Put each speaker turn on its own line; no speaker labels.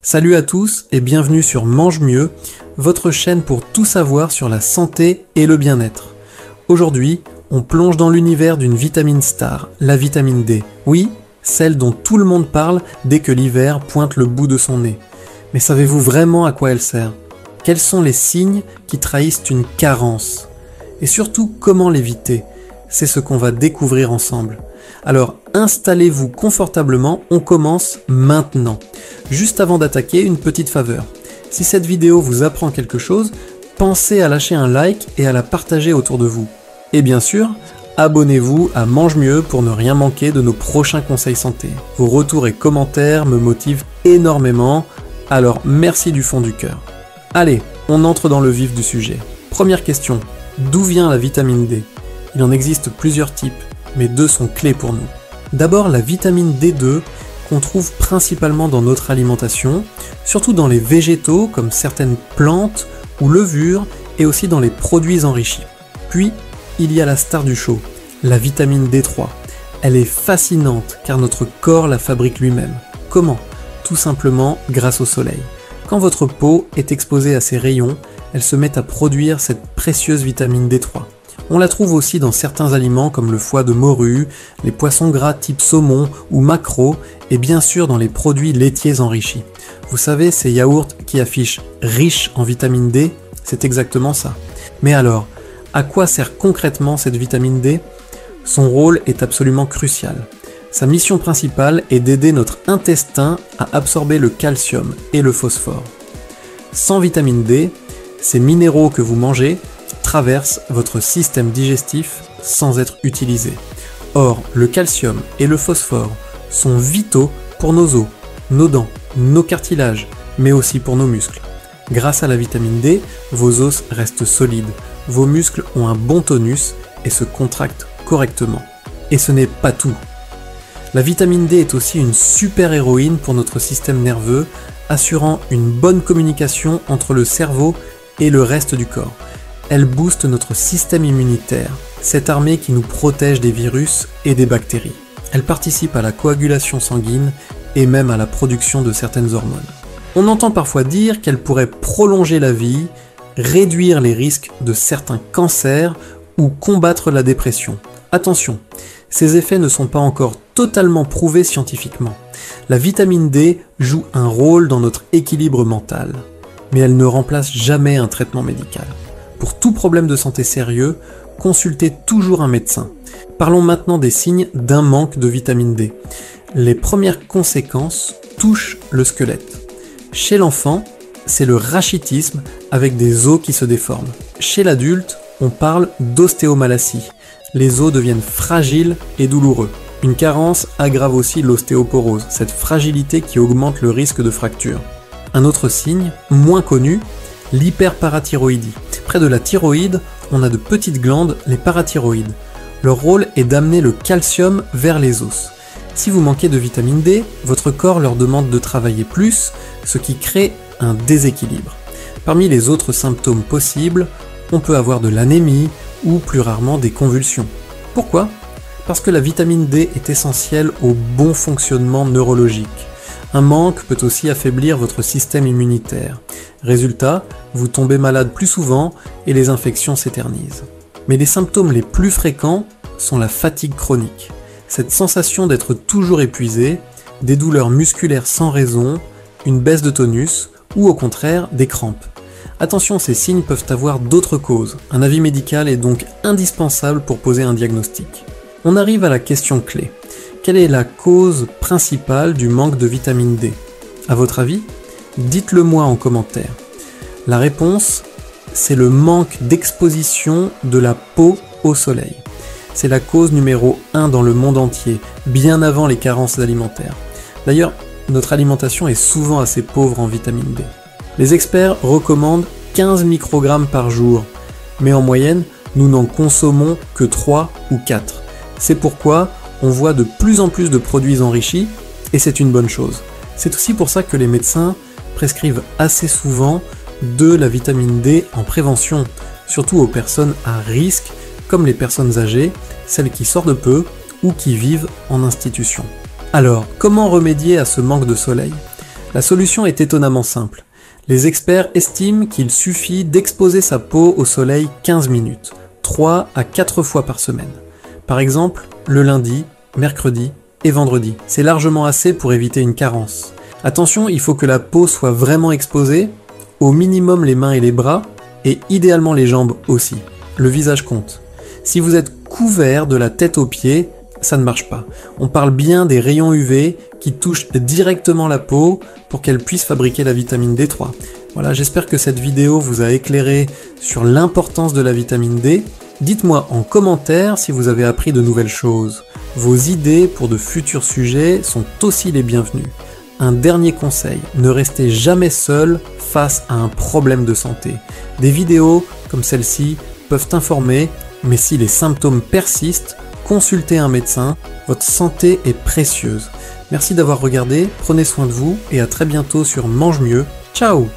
Salut à tous et bienvenue sur Mange Mieux, votre chaîne pour tout savoir sur la santé et le bien-être. Aujourd'hui, on plonge dans l'univers d'une vitamine star, la vitamine D. Oui, celle dont tout le monde parle dès que l'hiver pointe le bout de son nez. Mais savez-vous vraiment à quoi elle sert? Quels sont les signes qui trahissent une carence? Et surtout, comment l'éviter? C'est ce qu'on va découvrir ensemble. Alors installez-vous confortablement, on commence maintenant. Juste avant d'attaquer, une petite faveur. Si cette vidéo vous apprend quelque chose, pensez à lâcher un like et à la partager autour de vous. Et bien sûr, abonnez-vous à Mange Mieux pour ne rien manquer de nos prochains conseils santé. Vos retours et commentaires me motivent énormément, alors merci du fond du cœur. Allez, on entre dans le vif du sujet. Première question, d'où vient la vitamine D? Il en existe plusieurs types, mais deux sont clés pour nous. D'abord la vitamine D2, qu'on trouve principalement dans notre alimentation, surtout dans les végétaux comme certaines plantes ou levures, et aussi dans les produits enrichis. Puis, il y a la star du show, la vitamine D3. Elle est fascinante car notre corps la fabrique lui-même. Comment? Tout simplement grâce au soleil. Quand votre peau est exposée à ces rayons, elle se met à produire cette précieuse vitamine D3. On la trouve aussi dans certains aliments comme le foie de morue, les poissons gras type saumon ou maquereau, et bien sûr dans les produits laitiers enrichis. Vous savez, ces yaourts qui affichent « riche en vitamine D », c'est exactement ça. Mais alors, à quoi sert concrètement cette vitamine D? Son rôle est absolument crucial. Sa mission principale est d'aider notre intestin à absorber le calcium et le phosphore. Sans vitamine D, ces minéraux que vous mangez traversent votre système digestif sans être utilisés. Or, le calcium et le phosphore sont vitaux pour nos os, nos dents, nos cartilages, mais aussi pour nos muscles. Grâce à la vitamine D, vos os restent solides, vos muscles ont un bon tonus et se contractent correctement. Et ce n'est pas tout. La vitamine D est aussi une super héroïne pour notre système nerveux, assurant une bonne communication entre le cerveau et le reste du corps. Elle booste notre système immunitaire, cette armée qui nous protège des virus et des bactéries. Elle participe à la coagulation sanguine et même à la production de certaines hormones. On entend parfois dire qu'elle pourrait prolonger la vie, réduire les risques de certains cancers ou combattre la dépression. Attention, ces effets ne sont pas encore totalement prouvés scientifiquement. La vitamine D joue un rôle dans notre équilibre mental, mais elle ne remplace jamais un traitement médical. Pour tout problème de santé sérieux, consultez toujours un médecin. Parlons maintenant des signes d'un manque de vitamine D. Les premières conséquences touchent le squelette. Chez l'enfant, c'est le rachitisme avec des os qui se déforment. Chez l'adulte, on parle d'ostéomalacie. Les os deviennent fragiles et douloureux. Une carence aggrave aussi l'ostéoporose, cette fragilité qui augmente le risque de fracture. Un autre signe, moins connu, l'hyperparathyroïdie. Près de la thyroïde, on a de petites glandes, les parathyroïdes. Leur rôle est d'amener le calcium vers les os. Si vous manquez de vitamine D, votre corps leur demande de travailler plus, ce qui crée un déséquilibre. Parmi les autres symptômes possibles, on peut avoir de l'anémie ou plus rarement des convulsions. Pourquoi? Parce que la vitamine D est essentielle au bon fonctionnement neurologique. Un manque peut aussi affaiblir votre système immunitaire. Résultat, vous tombez malade plus souvent et les infections s'éternisent. Mais les symptômes les plus fréquents sont la fatigue chronique. Cette sensation d'être toujours épuisé, des douleurs musculaires sans raison, une baisse de tonus ou au contraire des crampes. Attention, ces signes peuvent avoir d'autres causes. Un avis médical est donc indispensable pour poser un diagnostic. On arrive à la question clé. Quelle est la cause principale du manque de vitamine D? À votre avis? Dites-le moi en commentaire. La réponse, c'est le manque d'exposition de la peau au soleil. C'est la cause numéro 1 dans le monde entier, bien avant les carences alimentaires. D'ailleurs, notre alimentation est souvent assez pauvre en vitamine D. Les experts recommandent 15 microgrammes par jour, mais en moyenne, nous n'en consommons que 3 ou 4. C'est pourquoi on voit de plus en plus de produits enrichis, et c'est une bonne chose. C'est aussi pour ça que les médecins prescrivent assez souvent de la vitamine D en prévention, surtout aux personnes à risque, comme les personnes âgées, celles qui sortent peu ou qui vivent en institution. Alors, comment remédier à ce manque de soleil? La solution est étonnamment simple. Les experts estiment qu'il suffit d'exposer sa peau au soleil 15 minutes, 3 à 4 fois par semaine. Par exemple, le lundi, mercredi et vendredi. C'est largement assez pour éviter une carence. Attention, il faut que la peau soit vraiment exposée, au minimum les mains et les bras, et idéalement les jambes aussi. Le visage compte. Si vous êtes couvert de la tête aux pieds, ça ne marche pas. On parle bien des rayons UV qui touchent directement la peau pour qu'elle puisse fabriquer la vitamine D3. Voilà, j'espère que cette vidéo vous a éclairé sur l'importance de la vitamine D. Dites-moi en commentaire si vous avez appris de nouvelles choses. Vos idées pour de futurs sujets sont aussi les bienvenues. Un dernier conseil, ne restez jamais seul face à un problème de santé. Des vidéos comme celle-ci peuvent informer, mais si les symptômes persistent, consultez un médecin, votre santé est précieuse. Merci d'avoir regardé, prenez soin de vous et à très bientôt sur Mange Mieux. Ciao!